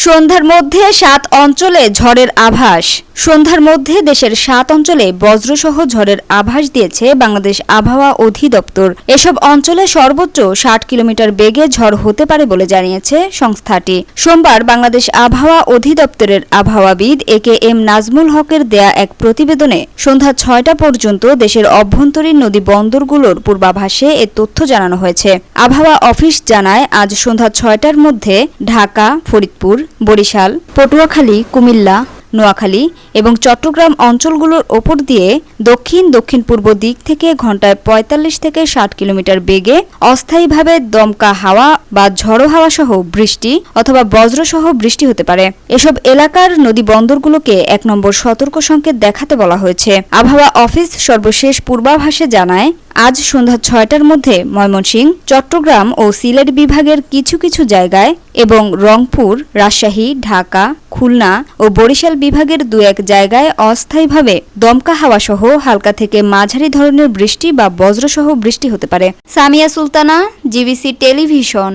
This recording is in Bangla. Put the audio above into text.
সন্ধ্যার মধ্যে 7 অঞ্চলে ঝড়ের আভাস। সন্ধ্যার মধ্যে দেশের 7 অঞ্চলে বজ্রসহ ঝড়ের আভাস দিয়েছে বাংলাদেশ আবহাওয়া অধিদপ্তর। এসব অঞ্চলে সর্বোচ্চ 60 কিলোমিটার বেগে ঝড় হতে পারে বলে জানিয়েছে সংস্থাটি। সোমবার বাংলাদেশ আবহাওয়া অধিদপ্তরের আবহাওয়াবিদ একেএম নাজমুল হকের দেয়া এক প্রতিবেদনে সন্ধ্যা 6টা পর্যন্ত দেশের অভ্যন্তরীণ নদী বন্দরগুলোর পূর্বাভাসে এ তথ্য জানানো হয়েছে। আবহাওয়া অফিস জানায়, আজ সন্ধ্যা 6টার মধ্যে ঢাকা, ফরিদপুর, বরিশাল, পটুয়াখালী, কুমিল্লা, নোয়াখালী এবং চট্টগ্রাম অঞ্চলগুলোর ওপর দিয়ে দক্ষিণ পূর্ব দিক থেকে ঘন্টায় 45 থেকে 60 কিলোমিটার বেগে অস্থায়ীভাবে দমকা হাওয়া বা ঝড়ো হাওয়া সহ বৃষ্টি অথবা বজ্রসহ বৃষ্টি হতে পারে। এসব এলাকার নদী বন্দরগুলোকে 1 নম্বর সতর্ক সংকেত দেখাতে বলা হয়েছে। আবহাওয়া অফিস সর্বশেষ পূর্বাভাসে জানায়, আজ সন্ধ্যা 6টার মধ্যে ময়মনসিংহ, চট্টগ্রাম ও সিলেট বিভাগের কিছু জায়গায় এবং রংপুর, রাজশাহী, ঢাকা, খুলনা ও বরিশাল বিভাগের 2-1 জায়গায় অস্থায়ীভাবে দমকা হাওয়া সহ হালকা থেকে মাঝারি ধরনের বৃষ্টি বা বজ্রসহ বৃষ্টি হতে পারে। Samia Sultana, GBC television.